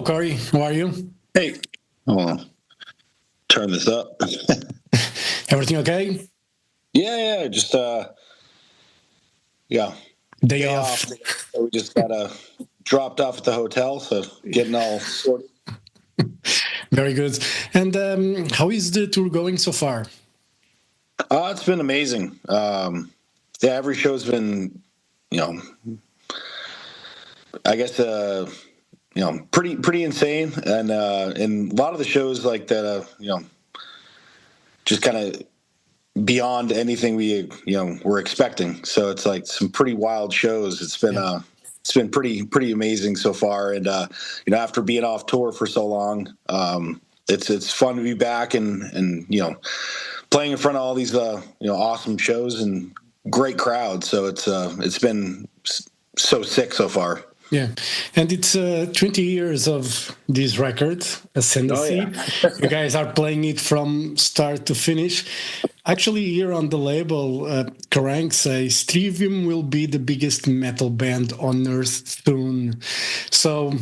Corey. How are you? Hey, I'll turn this up. Everything okay? Yeah, just yeah, Day day off off. today. So we just got dropped off at the hotel, so getting all sorted. Very good. And how is the tour going so far? It's been amazing. Yeah, every show's been, you know, I guess, pretty insane, and a lot of the shows like that, just kind of beyond anything we were expecting. So it's like some pretty wild shows. Yeah. It's been pretty amazing so far. And after being off tour for so long, it's fun to be back and playing in front of all these awesome shows and great crowds. So it's been so sick so far. Yeah. And it's 20 years of this record, Oh Ascendancy. yeah. You guys are playing it from start to finish. Actually, here on the label, Kerrang says Trivium will be the biggest metal band on Earth soon. So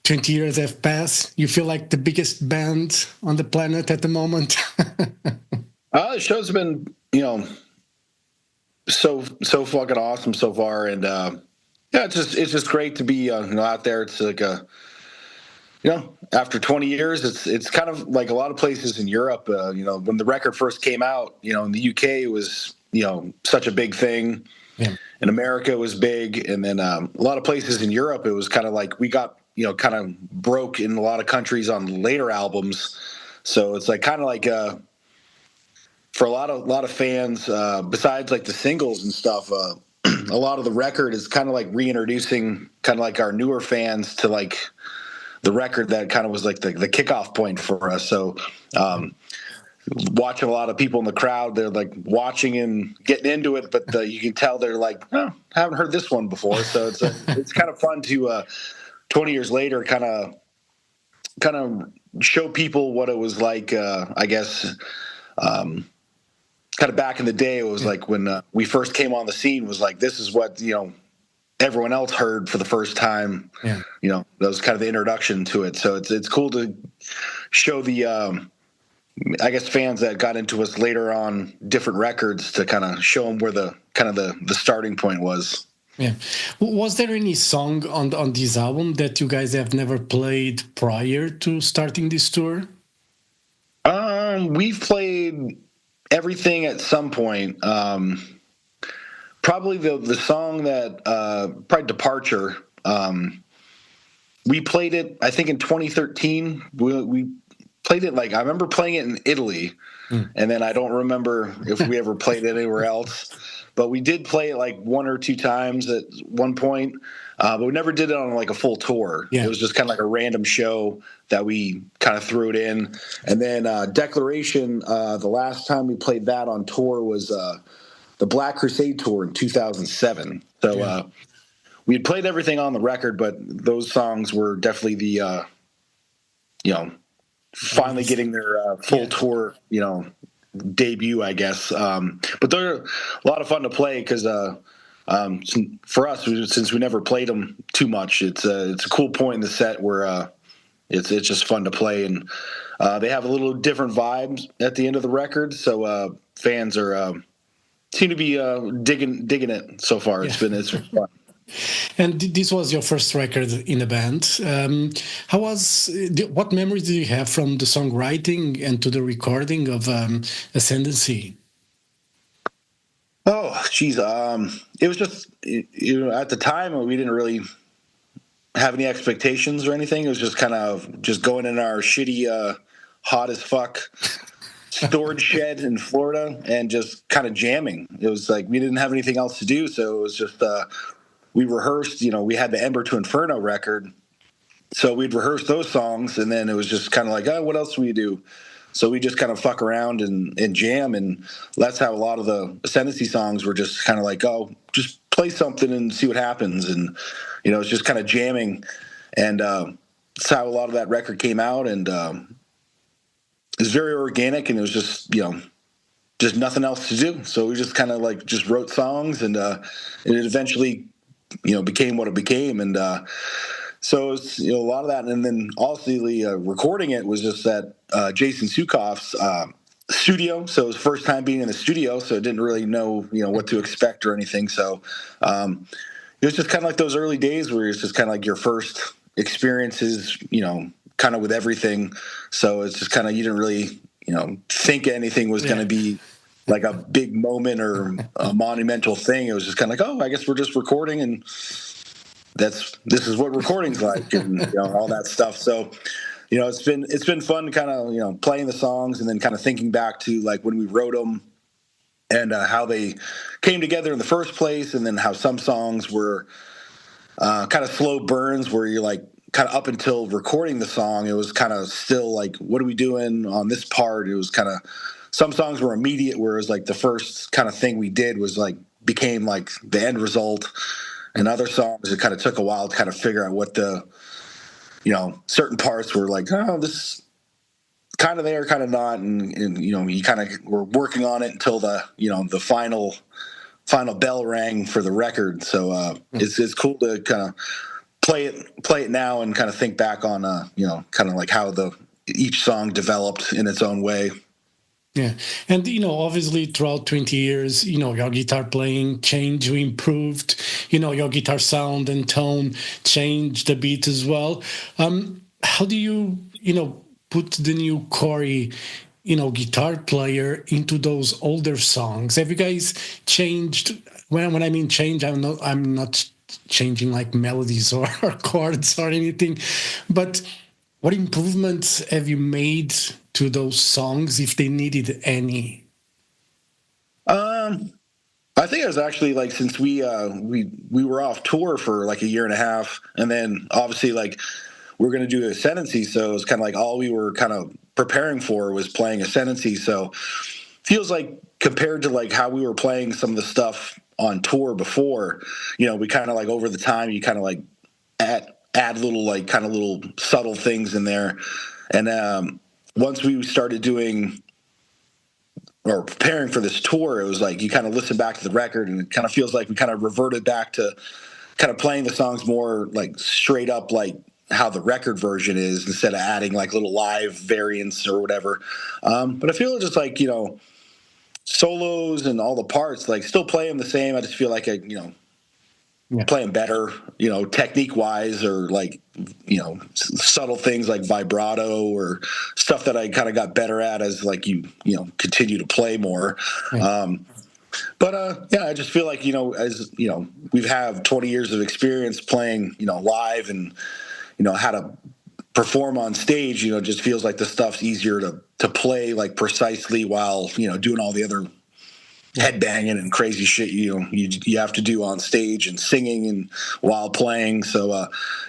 20 years have passed. You feel like the biggest band on the planet at the moment? The show's been so fucking awesome so far, and yeah, it's just great to be out there. It's like after 20 years, it's kind of like a lot of places in Europe. When the record first came out, in the UK it was such a big thing. Yeah. In America it was big, and then a lot of places in Europe it was kind of like we got kind of broke in a lot of countries on later albums. So it's like kind of like for a lot of fans, besides like the singles and stuff, a lot of the record is kind of like reintroducing kind of like our newer fans to like the record that kind of was like the kickoff point for us. So watching a lot of people in the crowd, they're like watching and getting into it, but you can tell they're like, oh, I haven't heard this one before. So it's kind of fun to 20 years later kind of show people what it was like, I guess, kind of back in the day. It was like when we first came on the scene, was like, this is what everyone else heard for the first time. Yeah. That was kind of the introduction to it. So it's cool to show the I guess fans that got into us later on different records to kind of show them where the starting point was. Yeah. Was there any song on this album that you guys have never played prior to starting this tour? We've played everything at some point. Probably the song that probably Departure. We played it, I think, in 2013. We played it I remember playing it in Italy, and then I don't remember if we ever played it anywhere else. But we did play it like one or two times at one point, but we never did it on like a full tour. Yeah. It was just kind of like a random show that we kind of threw it in. And then Declaration, the last time we played that on tour was the Black Crusade tour in 2007. So we had played everything on the record, but those songs were definitely the, finally getting their full tour, debut, I guess. But they're a lot of fun to play because for us, since we never played them too much, it's a cool point in the set where it's just fun to play, and they have a little different vibes at the end of the record. So fans are seem to be digging it so far. Yeah. It's been fun. And this was your first record in a band. What memories do you have from the songwriting and to the recording of Ascendancy? Oh, geez. It was just at the time we didn't really have any expectations or anything. It was just kind of just going in our shitty, hot as fuck storage shed in Florida and just kind of jamming. It was like we didn't have anything else to do, so it was just we rehearsed. We had the Ember to Inferno record, so we'd rehearse those songs, and then it was just kind of like, oh, what else do we do? So we just kind of fuck around and jam, and that's how a lot of the Ascendancy songs were just kind of like, oh, just play something and see what happens, and it's just kind of jamming, and that's how a lot of that record came out, and it was very organic, and it was just just nothing else to do. So we just kind of like just wrote songs, and it eventually became what it became, and So it's, a lot of that, and then also recording it was just at Jason Sukoff's studio. So it was first time being in the studio, so I didn't really know what to expect or anything. So it was just kind of like those early days where it's just kind of like your first experiences, kind of with everything. So it's just kind of, you didn't really think anything was going to be like a big moment or a monumental thing. It was just kind of like, oh, I guess we're just recording, and this is what recording's like, and all that stuff. So it's been fun kind of playing the songs and then kind of thinking back to like when we wrote them and how they came together in the first place, and then how some songs were kind of slow burns where you're like kind of up until recording the song it was kind of still like, what are we doing on this part? It was kind of, some songs were immediate, whereas like the first kind of thing we did was like became like the end result. And other songs, it kind of took a while to kind of figure out what the, certain parts were like, oh, this kind of there, kind of not. And you kind of were working on it until the, the final bell rang for the record. So it's cool to kind of play it now and kind of think back on, kind of like how each song developed in its own way. Yeah. And, obviously throughout 20 years, your guitar playing changed, you improved, your guitar sound and tone changed a bit as well. How do you, put the new Corey, guitar player into those older songs? Have you guys changed? When I mean change, I'm not changing like melodies or chords or anything, but what improvements have you made to those songs, if they needed any? I think it was actually like, since we were off tour for like a year and a half, and then obviously like we're going to do Ascendancy, so it's kind of like all we were kind of preparing for was playing Ascendancy. So feels like compared to like how we were playing some of the stuff on tour before, we kind of like over the time you kind of like add little like kind of little subtle things in there. And once we started doing or preparing for this tour, it was like you kind of listen back to the record and it kind of feels like we kind of reverted back to kind of playing the songs more like straight up like how the record version is, instead of adding like little live variants or whatever. But I feel just like, solos and all the parts, like still play them the same. I just feel like playing better, technique wise, or like, subtle things like vibrato or stuff that I kind of got better at as like, continue to play more. But I just feel like, as, we've had 20 years of experience playing, live, and, how to perform on stage, just feels like the stuff's easier to play like precisely while, doing all the other headbanging and crazy shit you have to do on stage and singing and while playing. So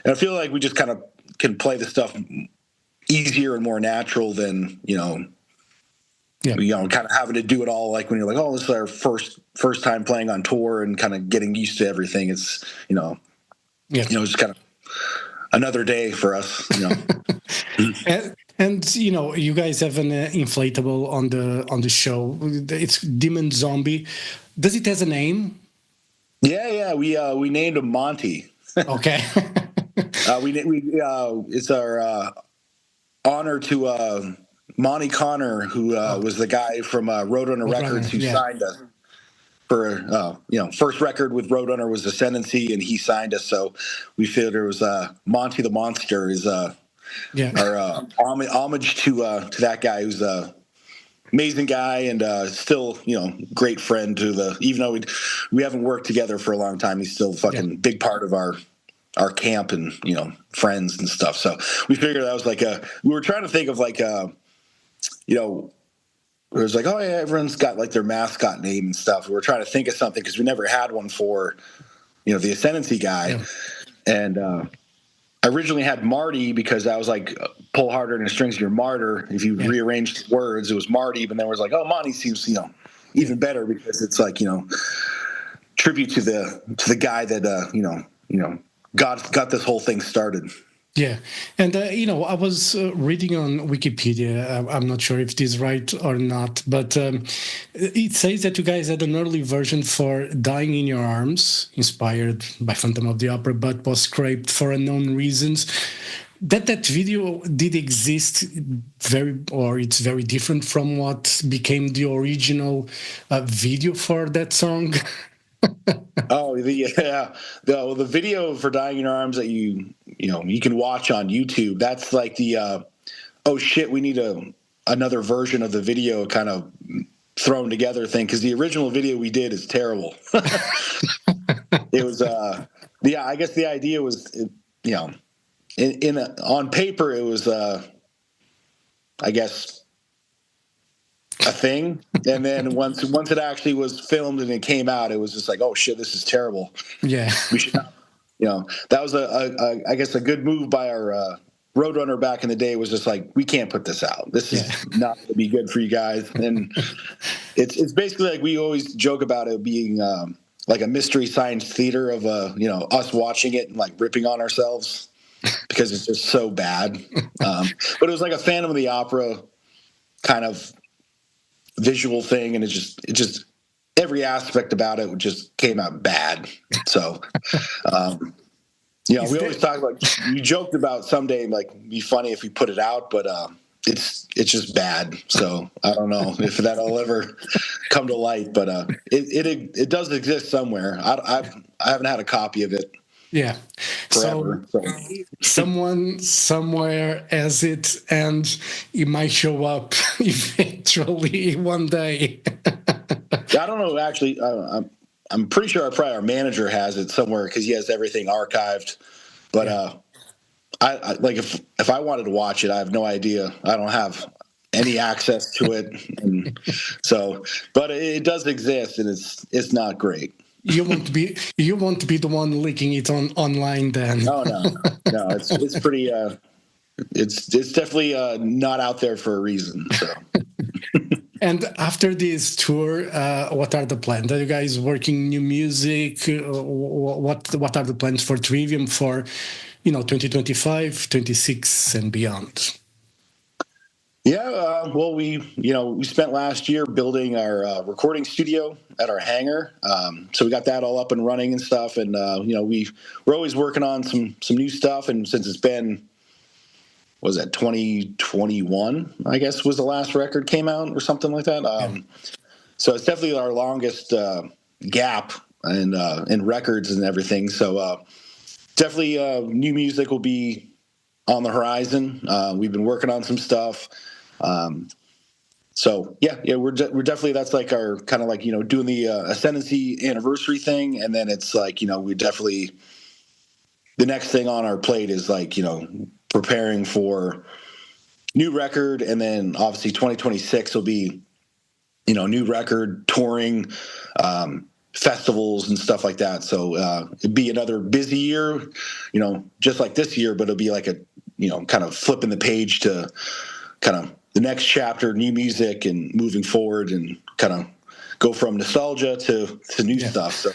and I feel like we just kind of can play the stuff easier and more natural than kind of having to do it all like when you're like, oh, this is our first time playing on tour and kind of getting used to everything. It's just kind of another day for us. And you guys have an inflatable on the show. It's Demon Zombie. Does it has a name? Yeah. We named him Monty. Okay. It's our honor to Monty Connor, who was the guy from Roadrunner Records who signed us for first record with Roadrunner was Ascendancy, and he signed us. So we figured it was Monty the Monster is our homage to that guy, who's a amazing guy and still great friend to even though we haven't worked together for a long time, he's still a fucking big part of our camp and friends and stuff. So we figured that was like we were trying to think of like it was like, oh yeah, everyone's got like their mascot name and stuff. We were trying to think of something because we never had one for the Ascendancy guy. And I originally had Marty because I was like, pull harder in the strings, you're martyr. If you rearranged the words, it was Marty, but then it was like, oh, Monty seems even better because it's like tribute to the guy that got this whole thing started. Yeah, and I was reading on Wikipedia. I'm not sure if this is right or not, but it says that you guys had an early version for "Dying in Your Arms," inspired by Phantom of the Opera, but was scraped for unknown reasons. That video did exist, it's very different from what became the original video for that song. Oh, yeah, the video for "Dying in Your Arms" that you can watch on YouTube. That's like the oh shit, we need another version of the video kind of thrown together thing, because the original video we did is terrible. It was yeah, I guess the idea was on paper it was I guess a thing, and then once it actually was filmed and it came out, it was just like, oh shit, this is terrible. Yeah, We should not, that was I guess a good move by our Roadrunner back in the day. Was just like, we can't put this out. This is not going to be good for you guys. And it's basically like, we always joke about it being like a mystery science theater of us watching it and like ripping on ourselves because it's just so bad. But it was like a Phantom of the Opera kind of visual thing, and it just every aspect about it just came out bad. So we always talk about, you joked about someday like be funny if we put it out, but it's just bad. So I don't know if that'll ever come to light, but it does exist somewhere. I haven't had a copy of it. Yeah. Forever, so someone somewhere has it, and it might show up eventually one day. I don't know. Actually, I'm pretty sure our manager has it somewhere because he has everything archived. But I like if I wanted to watch it, I have no idea. I don't have any access to it, and so. But it does exist, and it's not great. You won't be the one leaking it online then. Oh no, it's pretty. It's definitely not out there for a reason. So. And after this tour, what are the plans? Are you guys working new music? What are the plans for Trivium for 2025, 26, and beyond? Yeah, well, we spent last year building our recording studio at our hangar, so we got that all up and running and stuff. And we're always working on some new stuff. And since it's been, what was that, 2021, I guess, was the last record came out or something like that. So it's definitely our longest gap in records and everything. So definitely new music will be on the horizon. We've been working on some stuff. So yeah, we're definitely, that's like our kind of like, doing the Ascendancy anniversary thing. And then it's like, we definitely, the next thing on our plate is like, preparing for new record. And then obviously 2026 will be, new record, touring, festivals and stuff like that. So it'd be another busy year, just like this year, but it'll be like a, kind of flipping the page to kind of the next chapter, new music and moving forward, and kind of go from nostalgia to new stuff. So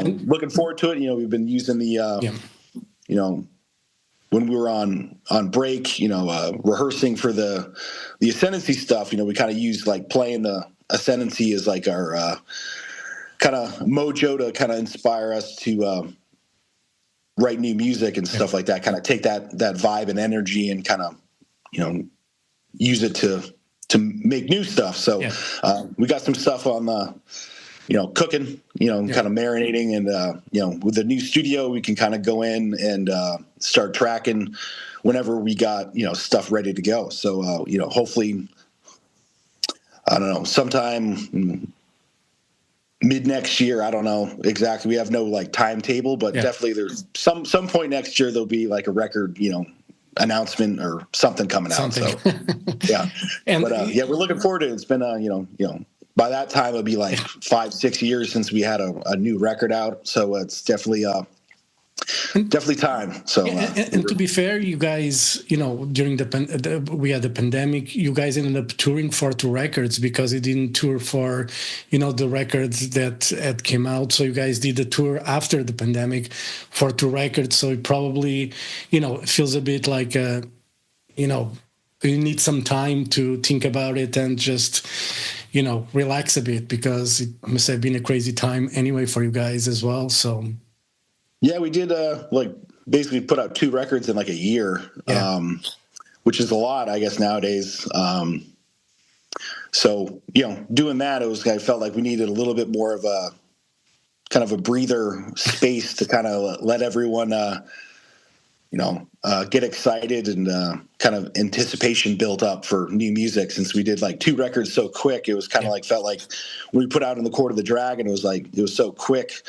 looking forward to it. We've been using the, when we were on break, rehearsing for the Ascendancy stuff, we kind of used like playing the Ascendancy as like our kind of mojo to kind of inspire us to write new music and stuff like that, kind of take that vibe and energy and kind of, use it to make new stuff. So we got some stuff on the, cooking, kind of marinating, and, with the new studio, we can kind of go in and start tracking whenever we got, stuff ready to go. So, hopefully, I don't know, sometime mid next year. I don't know exactly. We have no like timetable, but definitely there's some point next year, there'll be like a record, announcement or something coming out. So yeah. But we're looking forward to it. It's been by that time it'll be like 5-6 years since we had a new record out. So it's definitely definitely time. So, and to be fair, you guys, during we had the pandemic, you guys ended up touring for 2 records because you didn't tour for, the records that had came out. So you guys did the tour after the pandemic for 2 records. So it probably, it feels a bit like, you need some time to think about it and just, relax a bit, because it must have been a crazy time anyway for you guys as well. So. Yeah, we did basically put out 2 records in like a year, which is a lot, I guess, nowadays. So, doing that, I felt like we needed a little bit more of a kind of a breather space to kind of let everyone, get excited and kind of anticipation built up for new music. Since we did like 2 records so quick, it was kind of felt like when we put out In the Court of the Dragon, it was so quick.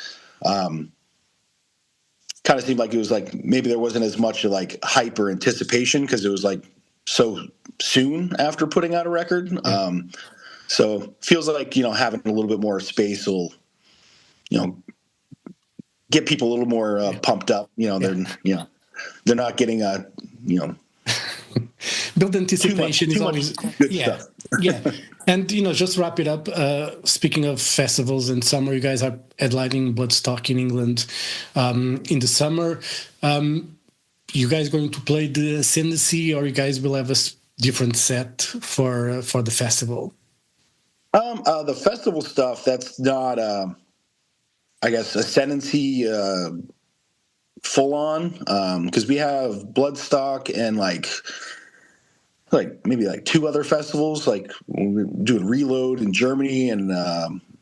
Kind of seemed like it was like maybe there wasn't as much like hype or anticipation because it was like so soon after putting out a record. So feels like, having a little bit more space will, get people a little more pumped up. They're not getting build anticipation is always good stuff. And just wrap it up. Speaking of festivals in summer, you guys are headlining Bloodstock in England in the summer. You guys going to play the Ascendancy, or you guys will have a different set for the festival? The festival stuff, that's not I guess Ascendancy full on, because we have Bloodstock and like maybe like 2 other festivals, like we're doing Reload in Germany and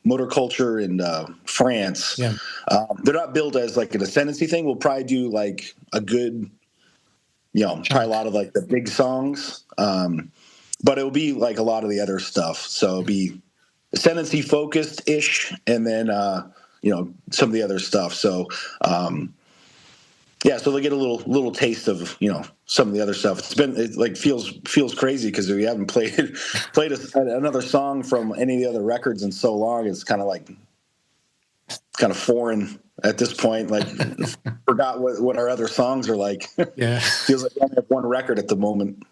Motor Culture in France. They're not billed as like an Ascendancy thing. We'll probably do like a good, probably a lot of like the big songs, but it'll be like a lot of the other stuff. So it'll be Ascendancy focused ish, and then some of the other stuff. So so they'll get a little taste of some of the other stuff. It like feels crazy because we haven't played another song from any of the other records in so long. It's kind of foreign at this point. Like forgot what our other songs are like. Feels like we only have 1 record at the moment.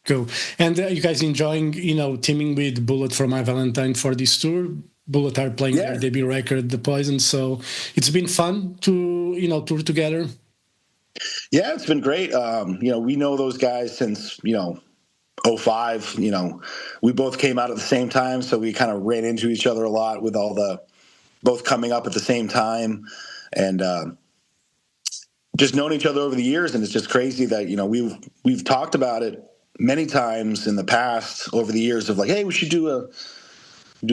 Cool. And you guys enjoying teaming with Bullet from My Valentine for this tour? Bullet are playing their debut record, The Poison. So it's been fun to tour together. Yeah, it's been great. We know those guys since, 2005. We both came out at the same time, so we kind of ran into each other a lot with both coming up at the same time, and just known each other over the years. And it's just crazy that, we've talked about it many times in the past over the years of like, hey, we should do a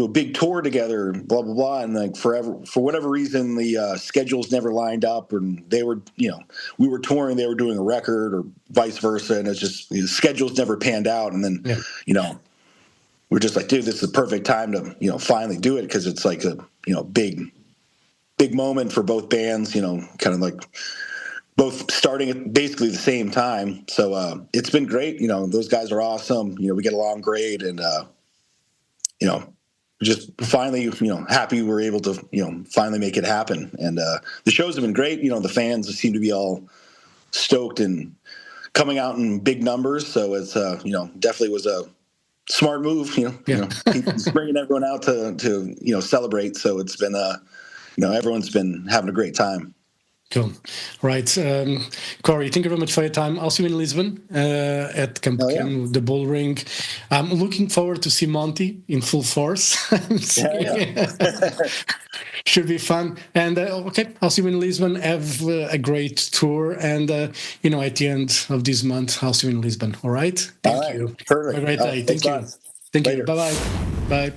big tour together, blah, blah, blah. And like for whatever reason, the schedules never lined up, and they were, we were touring, they were doing a record, or vice versa. And it's just, the schedules never panned out. And then, we're just like, dude, this is the perfect time to, finally do it. Cause it's like a, big moment for both bands, kind of like both starting at basically the same time. So, it's been great. Those guys are awesome. We get along great, and, just finally, happy we're able to, finally make it happen. And the shows have been great. The fans seem to be all stoked and coming out in big numbers. So it's, definitely was a smart move, bringing everyone out to celebrate. So it's been, everyone's been having a great time. Cool. Right. Corey, thank you very much for your time. I'll see you in Lisbon at Campo, the Bull Ring. I'm looking forward to see Monty in full force. Should be fun. And okay, I'll see you in Lisbon. Have a great tour. And, at the end of this month, I'll see you in Lisbon. All right? Thank you. Perfect. Have a great day. Thank you. Thank you. Bye-bye. Bye.